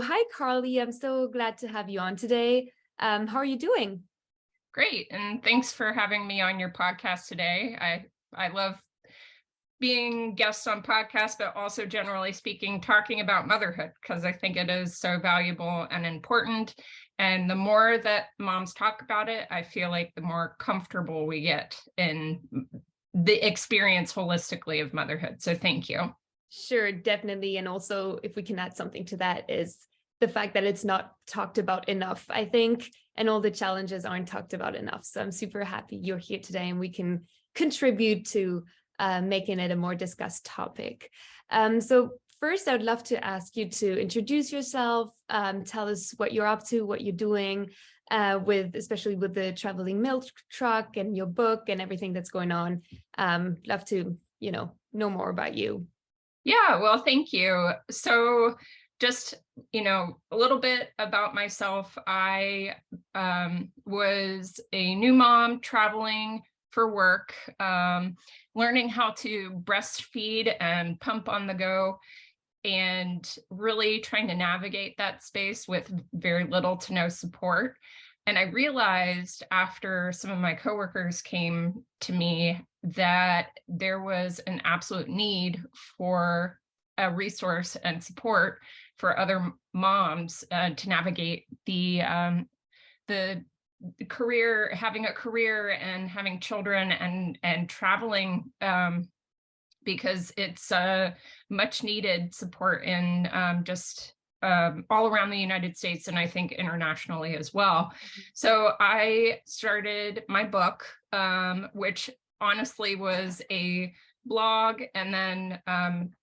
Hi, Karlee. I'm so glad to have you on today. How are you doing? Great, and thanks for having me on your podcast today. I love being guests on podcasts, but also generally speaking, talking about motherhood because I think it is so valuable and important. And the more that moms talk about it, I feel like the more comfortable we get in the experience holistically of motherhood. So thank you. Sure, definitely. And also, if we can add something to that, is the fact that it's not talked about enough, I think, and all the challenges aren't talked about enough. So I'm super happy you're here today and we can contribute to making it a more discussed topic. So first, I would love to ask you to introduce yourself, tell us what you're up to, what you're doing, especially with the traveling milk truck and your book and everything that's going on. Love to, know more about you. Yeah, well, thank you. So just, a little bit about myself. I was a new mom traveling for work, learning how to breastfeed and pump on the go, and really trying to navigate that space with very little to no support. And I realized after some of my coworkers came to me that there was an absolute need for a resource and support for other moms to navigate the career, having a career and having children and traveling, because it's a much needed support in just all around the United States, and I think internationally as well. So I started my book, which honestly was a blog, and then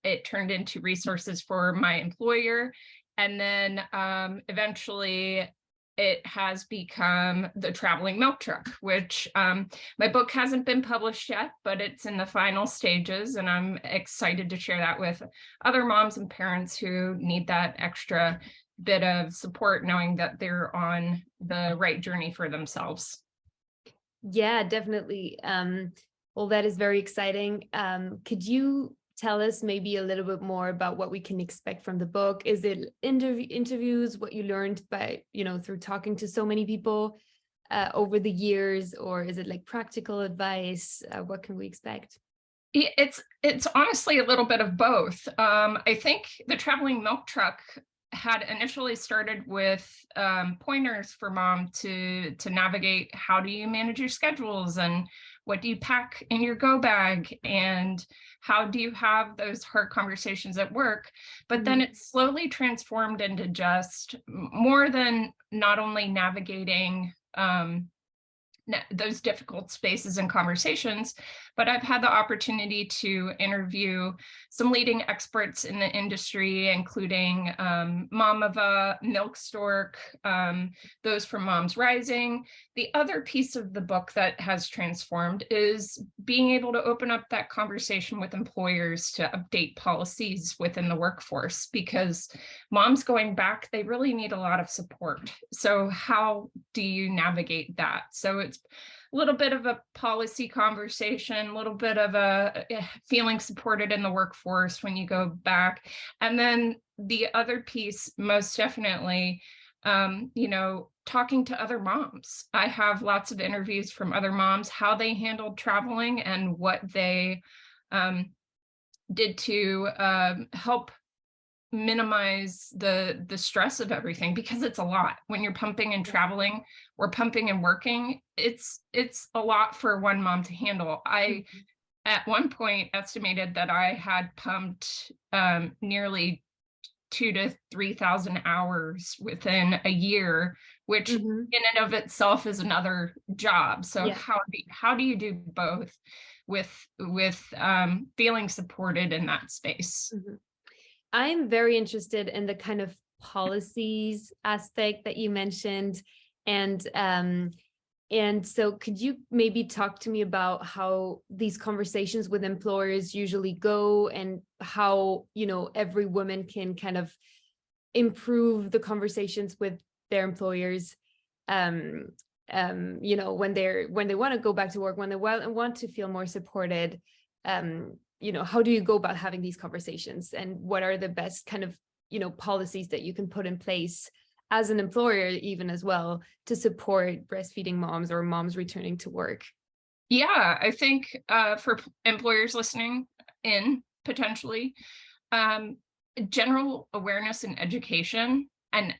it turned into resources for my employer. And then eventually it has become the traveling milk truck, which my book hasn't been published yet, but it's in the final stages. And I'm excited to share that with other moms and parents who need that extra bit of support, knowing that they're on the right journey for themselves. Yeah, definitely. Well, that is very exciting. Could you tell us maybe a little bit more about what we can expect from the book? Is it interviews, what you learned by, through talking to so many people over the years, or is it like practical advice? What can we expect? It's honestly a little bit of both. I think the traveling milk truck had initially started with pointers for mom to navigate how do you manage your schedules and what do you pack in your go bag and how do you have those hard conversations at work. But then it slowly transformed into just more than not only navigating those difficult spaces and conversations, but I've had the opportunity to interview some leading experts in the industry, including Mom of a Milk Stork, those from Moms Rising. The other piece of the book that has transformed is being able to open up that conversation with employers to update policies within the workforce, because moms going back, they really need a lot of support. So how do you navigate that? So it's a little bit of a policy conversation, a little bit of a feeling supported in the workforce when you go back. And then the other piece, most definitely, talking to other moms. I have lots of interviews from other moms, how they handled traveling and what they did to help minimize the stress of everything, because it's a lot when you're pumping and traveling or pumping and working. It's a lot for one mom to handle. I at one point estimated that I had pumped nearly 2,000 to 3,000 hours within a year, which in and of itself is another job. So how do you do both with feeling supported in that space? I'm very interested in the kind of policies aspect that you mentioned. And so could you maybe talk to me about how these conversations with employers usually go, and how, every woman can kind of improve the conversations with their employers, when they want to go back to work, when they want to feel more supported, how do you go about having these conversations, and what are the best kind of policies that you can put in place as an employer, even as well, to support breastfeeding moms or moms returning to work? Yeah, I think for employers listening in potentially, general awareness and education, and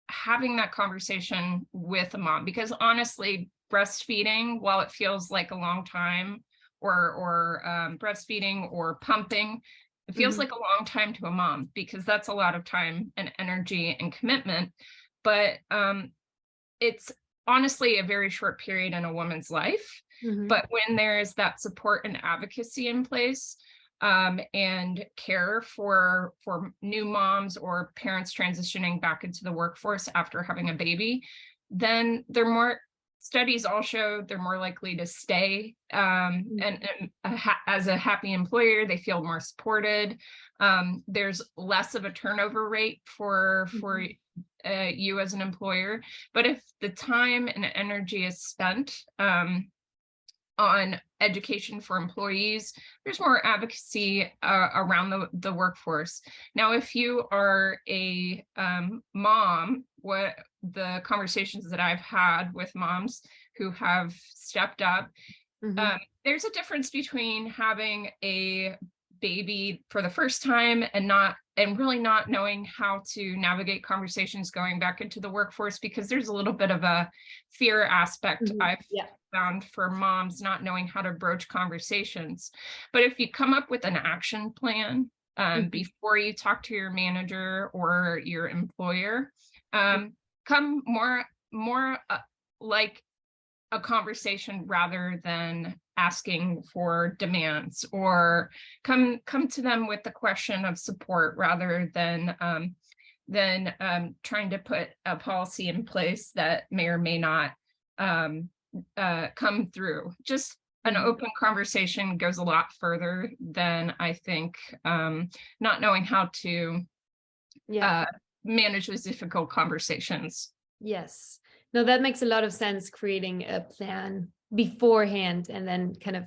having that conversation with a mom, because honestly, breastfeeding, while it feels like a long time, or breastfeeding or pumping, it feels like a long time to a mom, because that's a lot of time and energy and commitment. But it's honestly a very short period in a woman's life. But when there's that support and advocacy in place, and care for new moms or parents transitioning back into the workforce after having a baby, then studies all show they're more likely to stay, as a happy employer, they feel more supported. There's less of a turnover rate for you as an employer. But if the time and energy is spent on education for employees, there's more advocacy around the workforce. Now, if you are a mom, what the conversations that I've had with moms who have stepped up, there's a difference between having a baby for the first time and really not knowing how to navigate conversations going back into the workforce, because there's a little bit of a fear aspect I've found for moms not knowing how to broach conversations. But if you come up with an action plan before you talk to your manager or your employer, come more like a conversation rather than asking for demands, or come to them with the question of support rather than trying to put a policy in place that may or may not come through. Just an open conversation goes a lot further than, I think, not knowing how to manage those difficult conversations. Yes. No, that makes a lot of sense, creating a plan beforehand and then kind of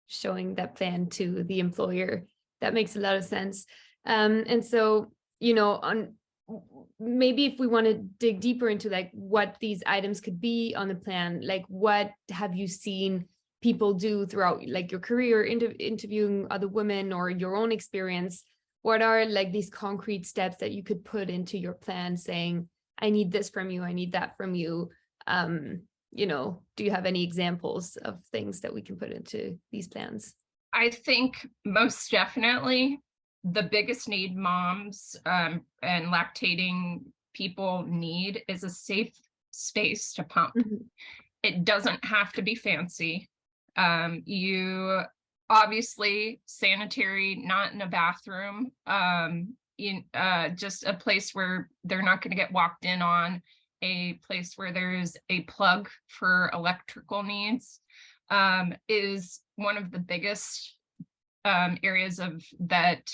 showing that plan to the employer. That makes a lot of sense. And so, maybe if we want to dig deeper into like what these items could be on the plan, like what have you seen people do throughout like your career, interviewing other women or your own experience? What are like these concrete steps that you could put into your plan saying, I need this from you, I need that from you? Do you have any examples of things that we can put into these plans? I think most definitely the biggest need moms and lactating people need is a safe space to pump. It doesn't have to be fancy. You obviously sanitary, not in a bathroom, just a place where they're not going to get walked in on, a place where there's a plug for electrical needs, is one of the biggest areas of that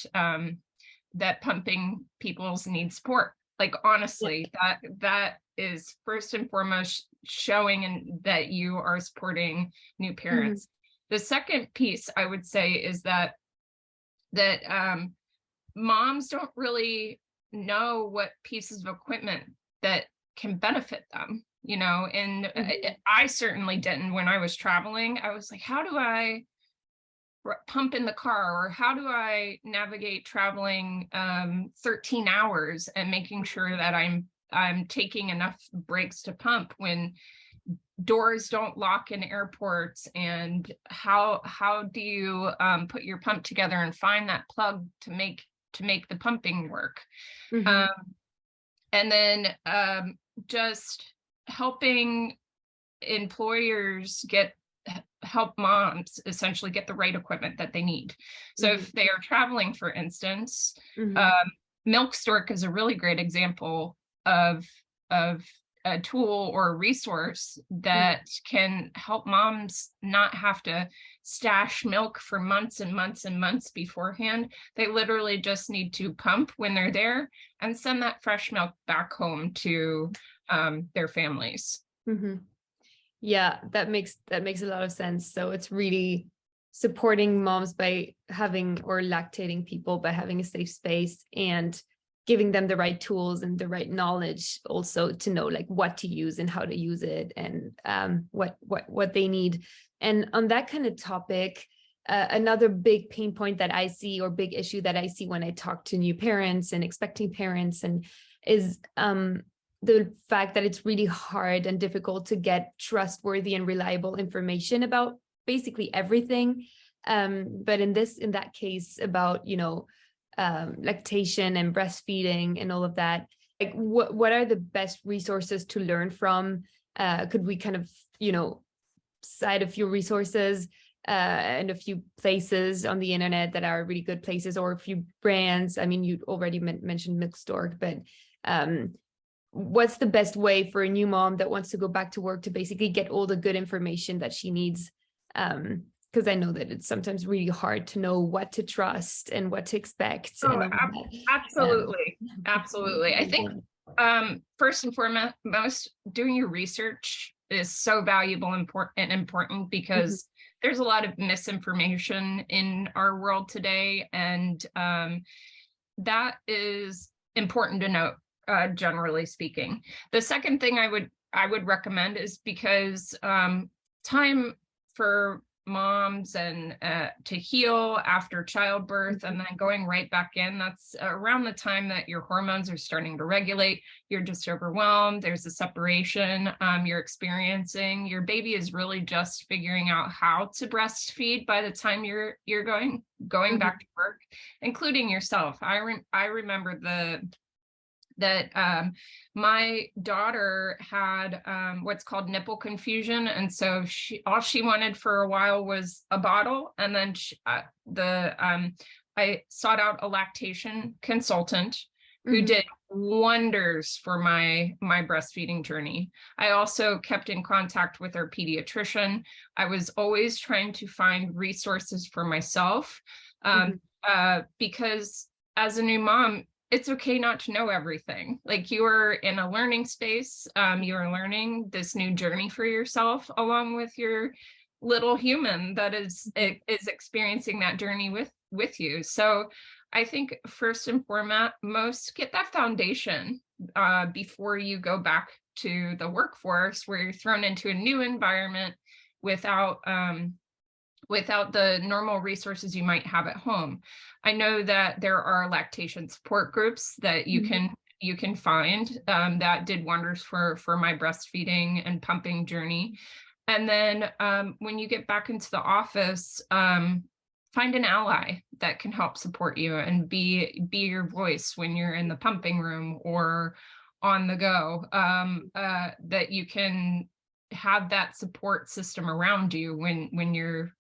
pumping people's need support. Like honestly, that is first and foremost showing that you are supporting new parents. The second piece I would say is that moms don't really know what pieces of equipment that can benefit them, and I certainly didn't. When I was traveling, I was like, how do I pump in the car, or how do I navigate traveling 13 hours and making sure that I'm taking enough breaks to pump when doors don't lock in airports, and how do you put your pump together and find that plug to make the pumping work? And then just helping employers help moms essentially get the right equipment that they need. So if they are traveling, for instance, Milk Stork is a really great example of a tool or a resource that can help moms not have to stash milk for months and months and months beforehand. They literally just need to pump when they're there and send that fresh milk back home to their families. Yeah, that makes a lot of sense. So it's really supporting moms by having, or lactating people by having a safe space and giving them the right tools and the right knowledge also to know like what to use and how to use it, and what they need. And on that kind of topic, another big pain point that I see, or big issue that I see when I talk to new parents and expecting parents, and is the fact that it's really hard and difficult to get trustworthy and reliable information about basically everything. But in that case about, lactation and breastfeeding and all of that, like what are the best resources to learn from? Could we kind of, cite a few resources and a few places on the internet that are really good places, or a few brands? I mean, you already mentioned Milk Stork, but what's the best way for a new mom that wants to go back to work to basically get all the good information that she needs? Because I know that it's sometimes really hard to know what to trust and what to expect. Oh, absolutely. Absolutely. I think first and foremost, doing your research is so valuable and important because there's a lot of misinformation in our world today. And that is important to note, generally speaking. The second thing I would recommend is, because time for moms and to heal after childbirth and then going right back in, that's around the time that your hormones are starting to regulate. You're just overwhelmed, there's a separation you're experiencing. Your baby is really just figuring out how to breastfeed by the time you're going back to work, including yourself. I remember that my daughter had what's called nipple confusion, and so all she wanted for a while was a bottle. And then I sought out a lactation consultant who did wonders for my breastfeeding journey. I also kept in contact with our pediatrician. I was always trying to find resources for myself because as a new mom, it's okay not to know everything. Like, you are in a learning space. You are learning this new journey for yourself, along with your little human that is experiencing that journey with you. So I think first and foremost, get that foundation before you go back to the workforce, where you're thrown into a new environment without the normal resources you might have at home. I know that there are lactation support groups that you can find that did wonders for my breastfeeding and pumping journey. And then when you get back into the office, find an ally that can help support you and be your voice when you're in the pumping room or on the go, that you can have that support system around you when you're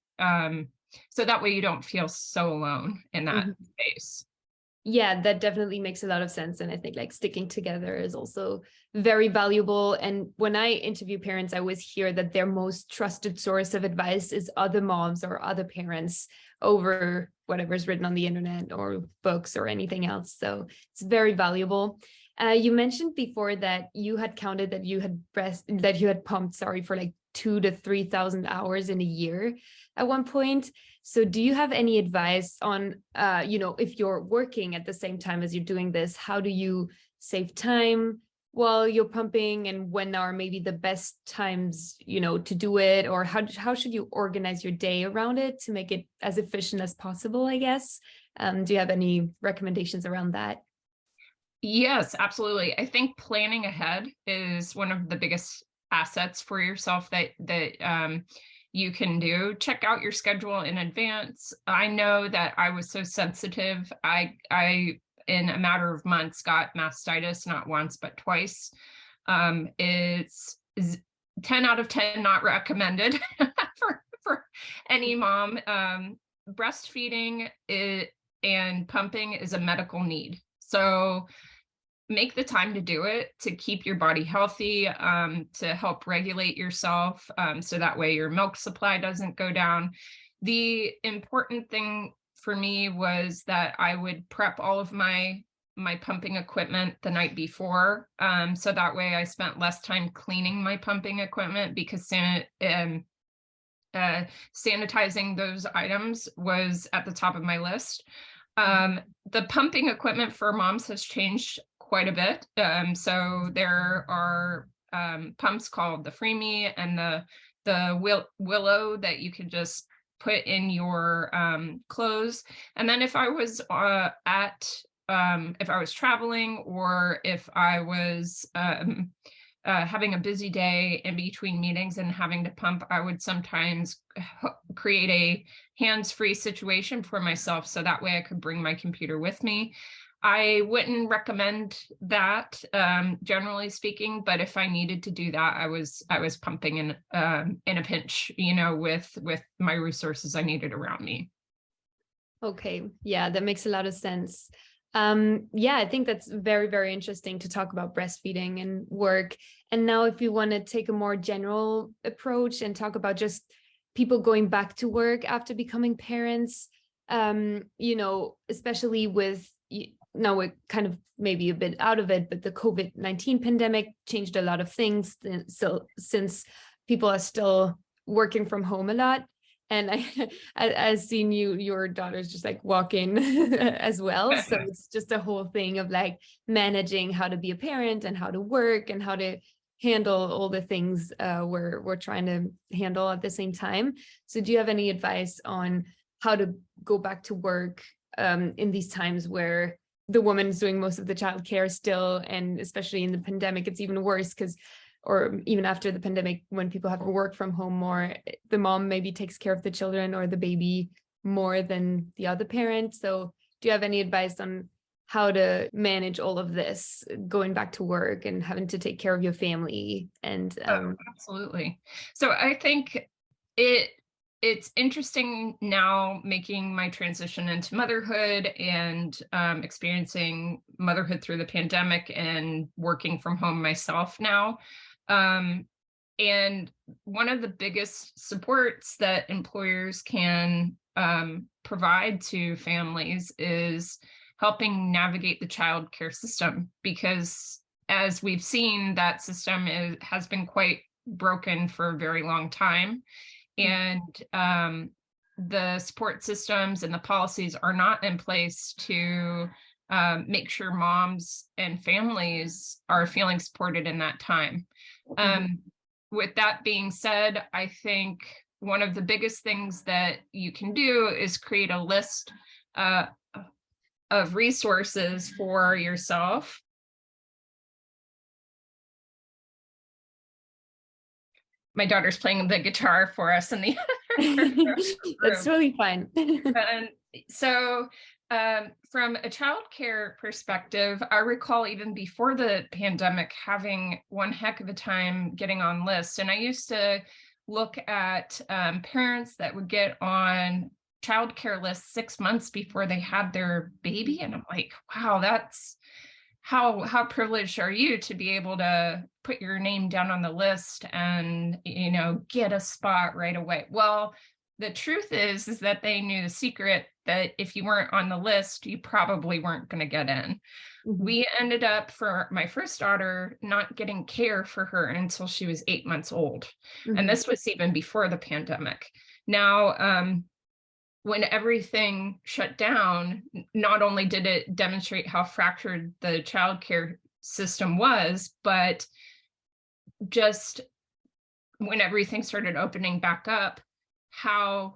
so that way you don't feel so alone in that space. Yeah, that definitely makes a lot of sense. And I think like sticking together is also very valuable. And when I interview parents, I always hear that their most trusted source of advice is other moms or other parents over whatever's written on the internet or books or anything else. So it's very valuable. You mentioned before that you had counted that you had pumped, for like 2,000 to 3,000 hours in a year at one point. So do you have any advice on, if you're working at the same time as you're doing this, how do you save time while you're pumping, and when are maybe the best times, to do it, or how should you organize your day around it to make it as efficient as possible, I guess? Do you have any recommendations around that? Yes, absolutely. I think planning ahead is one of the biggest assets for yourself that you can do. Check out your schedule in advance. I know that I was so sensitive. I in a matter of months got mastitis, not once but twice. It's 10 out of 10 not recommended for any mom. Breastfeeding and pumping is a medical need. So make the time to do it, to keep your body healthy, to help regulate yourself, so that way your milk supply doesn't go down. The important thing for me was that I would prep all of my pumping equipment the night before, so that way I spent less time cleaning my pumping equipment, because sanitizing those items was at the top of my list. The pumping equipment for moms has changed quite a bit. So there are pumps called the Freemie and the Willow that you could just put in your clothes. And then if I was if I was traveling, or if I was having a busy day in between meetings and having to pump, I would sometimes create a hands-free situation for myself, so that way I could bring my computer with me. I wouldn't recommend that, generally speaking, but if I needed to do that, I was pumping in a pinch, with my resources I needed around me. Okay, yeah, that makes a lot of sense. Yeah, I think that's very, very interesting to talk about breastfeeding and work. And now if you want to take a more general approach and talk about just people going back to work after becoming parents, especially with, now we're kind of maybe a bit out of it, but the COVID-19 pandemic changed a lot of things. So since people are still working from home a lot, and I've seen your daughter's just like walk in as well. So it's just a whole thing of like managing how to be a parent and how to work and how to handle all the things we're trying to handle at the same time. So do you have any advice on how to go back to work in these times where the woman's doing most of the childcare still, and especially in the pandemic, it's even worse because, or even after the pandemic, when people have to work from home more, the mom maybe takes care of the children or the baby more than the other parent. So do you have any advice on how to manage all of this, going back to work and having to take care of your family? And absolutely. So I think it's interesting now making my transition into motherhood and experiencing motherhood through the pandemic and working from home myself now. And one of the biggest supports that employers can provide to families is helping navigate the child care system, because as we've seen, that system has been quite broken for a very long time. And the support systems and the policies are not in place to make sure moms and families are feeling supported in that time. With that being said, I think one of the biggest things that you can do is create a list of resources for yourself. My daughter's playing the guitar for us in the other room. That's really fine. And so from a childcare perspective, I recall even before the pandemic having one heck of a time getting on lists. And I used to look at parents that would get on childcare lists 6 months before they had their baby. And I'm like, wow, that's how privileged are you to be able to put your name down on the list and, get a spot right away. Well, the truth is that they knew the secret that if you weren't on the list, you probably weren't going to get in. We ended up, for my first daughter, not getting care for her until she was 8 months old. And this was even before the pandemic. Now, when everything shut down, not only did it demonstrate how fractured the childcare system was, but just when everything started opening back up, how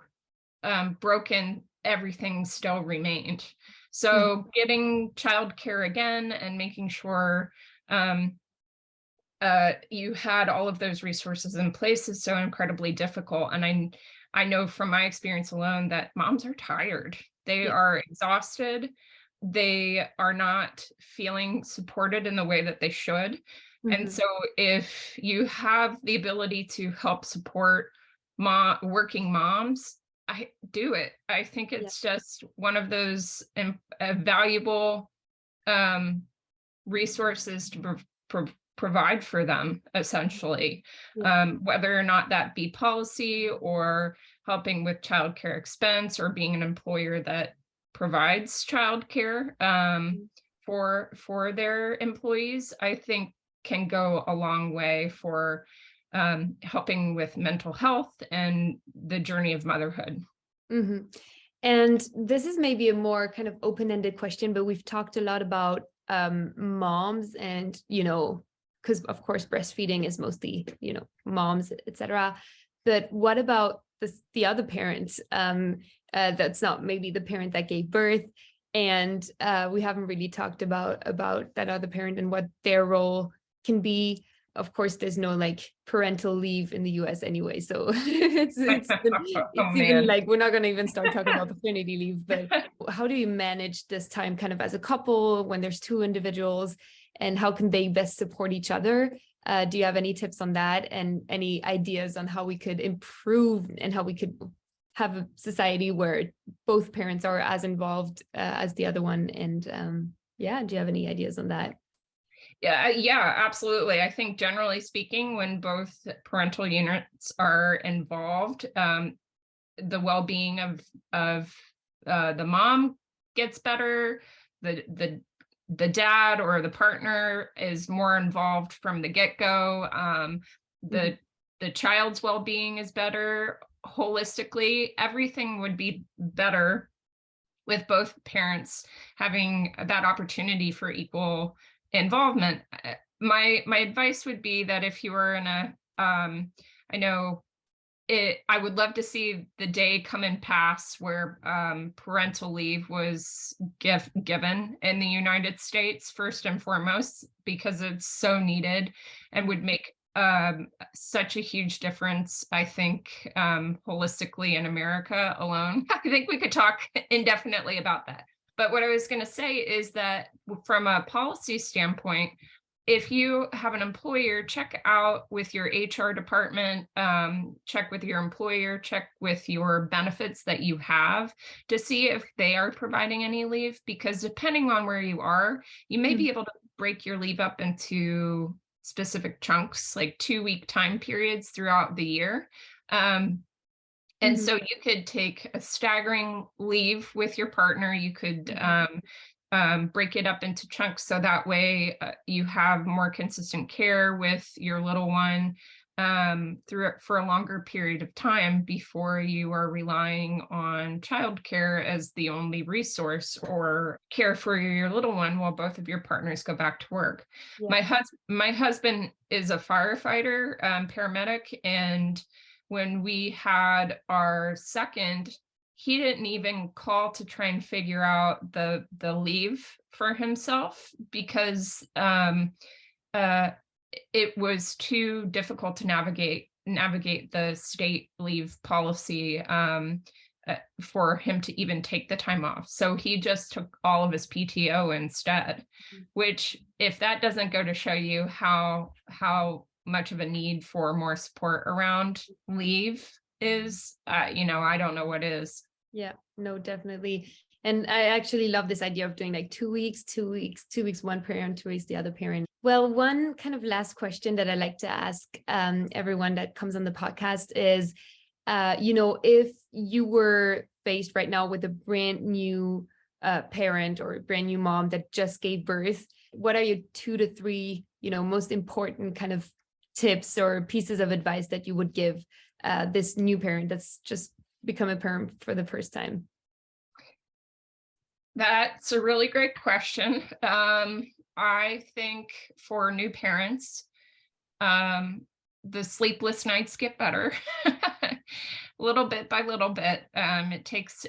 broken everything still remained. So getting childcare again and making sure you had all of those resources in place is so incredibly difficult. And I know from my experience alone that moms are tired. They are exhausted. They are not feeling supported in the way that they should. And so if you have the ability to help support working moms, I do it. I think it's just one of those valuable resources to provide for them, essentially, whether or not that be policy or helping with childcare expense or being an employer that provides childcare for their employees, I think can go a long way for helping with mental health and the journey of motherhood. And this is maybe a more kind of open-ended question, but we've talked a lot about moms and, because of course breastfeeding is mostly, moms, etc. But what about the other parent that's not maybe the parent that gave birth? And we haven't really talked about that other parent and what their role can be. Of course, there's no like parental leave in the US anyway. So it's even like, we're not going to even start talking about paternity leave, but how do you manage this time kind of as a couple when there's two individuals, and how can they best support each other? Do you have any tips on that, and any ideas on how we could improve and how we could have a society where both parents are as involved as the other one? And do you have any ideas on that? Yeah, absolutely. I think generally speaking, when both parental units are involved, the well-being of the mom gets better. The dad or the partner is more involved from the get-go. The child's well-being is better. Holistically, everything would be better with both parents having that opportunity for equal involvement. My advice would be that if you are in a, I would love to see the day come and pass where parental leave was given in the United States, first and foremost, because it's so needed and would make such a huge difference, I think, holistically in America alone. I think we could talk indefinitely about that. But what I was going to say is that from a policy standpoint, if you have an employer, check out with your HR department, check with your employer, check with your benefits that you have to see if they are providing any leave, because depending on where you are, you may be able to break your leave up into specific chunks, like 2-week time periods throughout the year. And so you could take a staggering leave with your partner. You could break it up into chunks, so that way you have more consistent care with your little one for a longer period of time before you are relying on childcare as the only resource or care for your little one while both of your partners go back to work. Yeah. My husband is a firefighter, paramedic, and when we had our second, he didn't even call to try and figure out the leave for himself because it was too difficult to navigate the state leave policy for him to even take the time off. So he just took all of his PTO instead, which, if that doesn't go to show you how much of a need for more support around leave is, I don't know what is. Yeah, no, definitely. And I actually love this idea of doing like 2 weeks, 2 weeks, 2 weeks, one parent, 2 weeks, the other parent. Well, one kind of last question that I like to ask everyone that comes on the podcast is, if you were faced right now with a brand new parent or a brand new mom that just gave birth, what are your 2 to 3, most important kind of tips or pieces of advice that you would give this new parent that's just become a parent for the first time? That's a really great question. I think for new parents, the sleepless nights get better little bit by little bit. It takes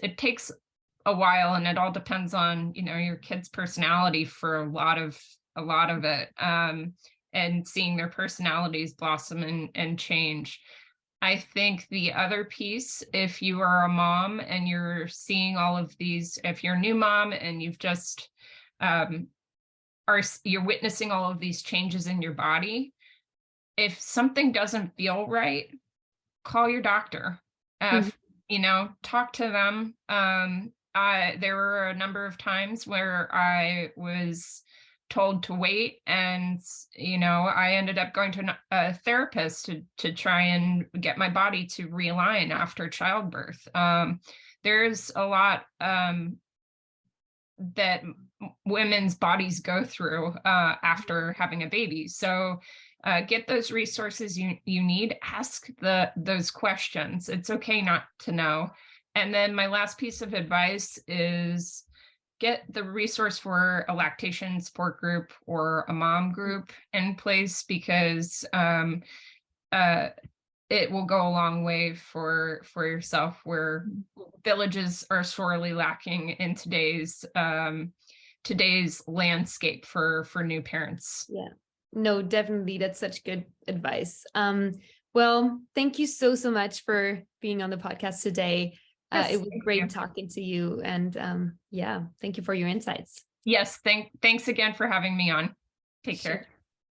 a while, and it all depends on, your kid's personality for a lot of it, and seeing their personalities blossom and change. I think the other piece, if you are a mom and you're seeing all of these, if you're a new mom and you've just you're witnessing all of these changes in your body, if something doesn't feel right, call your doctor. Talk to them. There were a number of times where I was told to wait, and I ended up going to a therapist to try and get my body to realign after childbirth. There's a lot that women's bodies go through after having a baby, so get those resources you need. Ask those questions. It's okay not to know. And then my last piece of advice is get the resource for a lactation support group or a mom group in place, because it will go a long way for yourself, where villages are sorely lacking in today's landscape for new parents. Yeah, no, definitely. That's such good advice. Well, thank you so much for being on the podcast today. Yes, it was great talking to you. And yeah, thank you for your insights. Yes, thanks again for having me on. Take care.